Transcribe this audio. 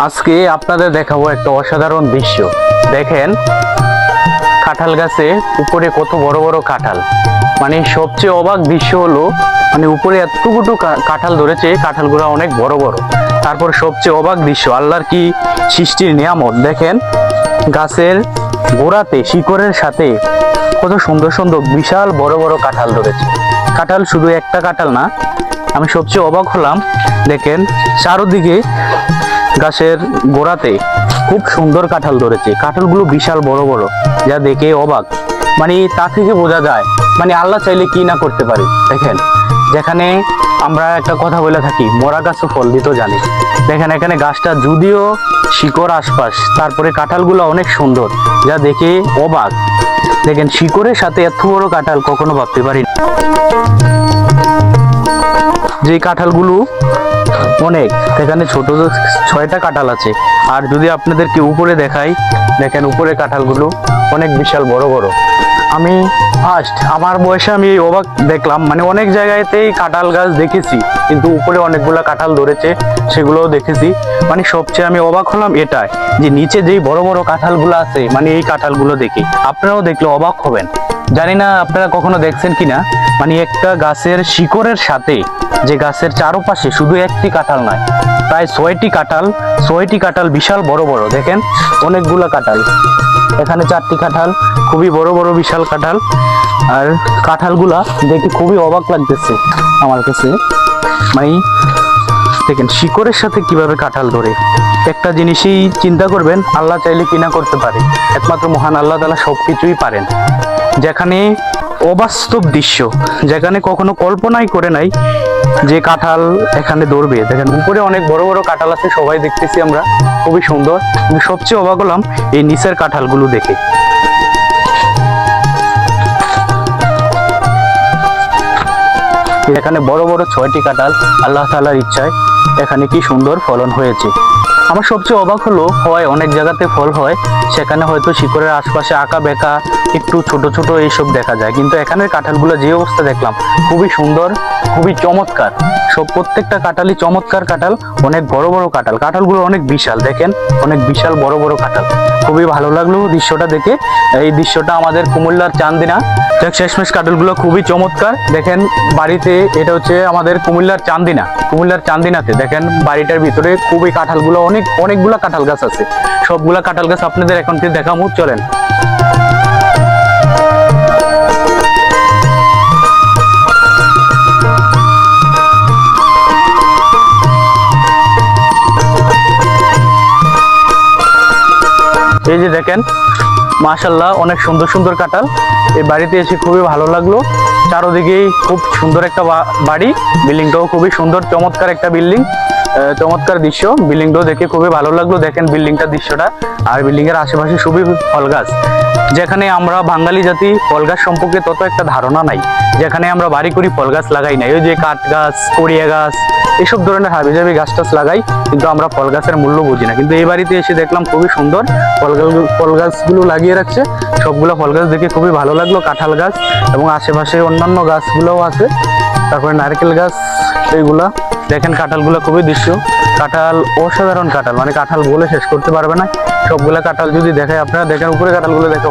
আজকে আপনাদের দেখাবো একটা অসাধারণ দৃশ্য। দেখেন কাঁঠাল গাছে উপরে কত বড় বড় কাঁঠাল। মানে সবচেয়ে অবাক দৃশ্য হলো মানে উপরে এতটুকু কাঁঠাল ধরেছে, কাঁঠালগুলো অনেক বড় বড়। তারপর সবচেয়ে অবাক দৃশ্য, আল্লাহর কি সৃষ্টির নিয়ামত। দেখেন গাছের গোড়াতে শিকড়ের সাথে কত সুন্দর সুন্দর বিশাল বড় বড় কাঁঠাল ধরেছে। কাঁঠাল শুধু একটা কাঁঠাল না, আমি সবচেয়ে অবাক হলাম। দেখেন চারদিকে গাছের গোড়াতে খুব সুন্দর কাঁঠাল ধরেছে, কাঁঠালগুলো বিশাল বড় বড়, যা দেখে অবাক। মানে তা থেকে বোঝা যায় মানে আল্লাহ চাইলে কি না করতে পারে। দেখেন যেখানে আমরা একটা কথা বলে থাকি মরা গাছও ফল দিত জানি, দেখেন এখানে গাছটা যদিও শিকড় আশপাশ, তারপরে কাঁঠালগুলো অনেক সুন্দর, যা দেখে অবাক। দেখেন শিকড়ের সাথে এত বড় কাঁঠাল কখনো ভাবতে পারি। যে কাঁঠালগুলো অনেক, এখানে ছোট 6টা কাঁঠাল আছে। আর যদি আপনাদেরকে উপরে দেখাই, দেখেন উপরে কাঁঠালগুলো অনেক বিশাল বড় বড়। আমি ফার্স্ট আমার বয়সে আমি অবাক দেখলাম, মানে অনেক জায়গাতেই কাঁঠাল গাছ দেখেছি কিন্তু উপরে অনেকগুলা কাঁঠাল ধরেছে সেগুলোও দেখেছি। মানে সবচেয়ে আমি অবাক হলাম এটাই যে নিচে যেই বড় বড় কাঁঠালগুলো আছে, মানে এই কাঁঠালগুলো দেখে আপনারাও দেখলে অবাক হবেন। জানি না আপনারা কখনো দেখছেন কিনা, মানে একটা গাছের শিকড়ের সাথে যে গাছের চারপাশে শুধু একটি কাঁঠাল নয়, প্রায় 6টি কাঁঠাল বিশাল বড় বড়। দেখেন অনেকগুলা কাঁঠাল, এখানে 4টি কাঁঠাল, খুবই বড় বড় বিশাল কাঁঠাল। আর কাঁঠালগুলা দেখে খুবই অবাক লাগতেছে আমার কাছে। মানে দেখেন শিকড়ের সাথে কিভাবে কাঁঠাল ধরে। একটা জিনিসই চিন্তা করবেন, আল্লাহ চাইলে কিনা করতে পারে, একমাত্র মহান আল্লাহ তাআলা সবকিছুই পারেন। যেখানে অবাস্তব দৃশ্য, যেখানে কখনো কল্পনাই করে নাই যে কাঁঠাল এখানে ধরবে। দেখেন উপরে অনেক বড় বড় কাঁঠাল আছে, সবাই দেখতেছি আমরা, খুবই সুন্দর। কিন্তু সবচেয়ে অবাক হলাম এই নিচের কাঁঠালগুলো দেখে। এখানে বড় বড় 6টি কাঁঠাল, আল্লাহ তাআলার ইচ্ছায় এখানে কি সুন্দর ফলন হয়েছে। আমার সবচেয়ে অবাক হলো, হয় অনেক জায়গাতে ফল হয় সেখানে হয়তো শিকড়ের আশপাশে আঁকা বেঁকা একটু ছোট ছোট এইসব দেখা যায়, কিন্তু এখানের কাঁঠালগুলো যে অবস্থা দেখলাম খুবই সুন্দর, খুবই চমৎকার। প্রত্যেকটা কাঁঠালই চমৎকার কাঁঠাল, অনেক বড় বড় কাঁঠাল, কাঁঠালগুলো অনেক বিশাল। দেখেন অনেক বিশাল বড় বড় কাঁঠাল, খুবই ভালো লাগলো দৃশ্যটা দেখে। এই দৃশ্যটা আমাদের কুমিল্লার চান্দিনা। শেষমেশ কাঁঠালগুলো খুবই চমৎকার। দেখেন বাড়িতে, এটা হচ্ছে আমাদের কুমিল্লার চান্দিনাতে দেখেন বাড়িটার ভিতরে খুবই কাঁঠালগুলো অনেকগুলা কাঁঠাল গাছ আছে। সবগুলা কাঁঠাল গাছ আপনাদের এখন থেকে দেখাবো, চলেন। এই যে দেখেন মাশাআল্লাহ অনেক সুন্দর সুন্দর কাঁঠাল। এই বাড়িতে এসে খুবই ভালো লাগলো। চারদিকেই খুব সুন্দর একটা বাড়ি, বিল্ডিংটাও খুবই সুন্দর, চমৎকার একটা বিল্ডিং, চমৎকার দৃশ্য। বিল্ডিংটাও দেখে খুবই ভালো লাগলো। দেখেন বিল্ডিংটার দৃশ্যটা, আর বিল্ডিং এর আশেপাশে খুবই ফল গাছ। যেখানে আমরা বাঙালি জাতি ফল গাছ সম্পর্কে তত একটা ধারণা নাই, যেখানে আমরা বাড়ি করি ফল গাছ লাগাই না, ওই যে কাঠ গাছ, কড়িয়া গাছ, এসব ধরনের হাবিজাবি গাছ টাছ লাগাই, কিন্তু আমরা ফল গাছের মূল্য বুঝি না। কিন্তু এই বাড়িতে এসে দেখলাম খুবই সুন্দর ফল গাছগুলো লাগিয়ে রাখছে। সবগুলো ফল গাছ দেখে খুবই ভালো লাগলো। কাঁঠাল গাছ এবং আশেপাশে অন্যান্য গাছগুলোও আছে, তারপরে নারকেল গাছ, এইগুলা দেখেন। কাঁঠালগুলো খুবই দৃশ্য, কাঁঠাল অসাধারণ কাঁঠাল, মানে কাঁঠাল বলে শেষ করতে পারবে না। সবগুলা কাঁঠাল যদি দেখায় আপনারা, দেখেন উপরে কাঁঠালগুলো দেখো,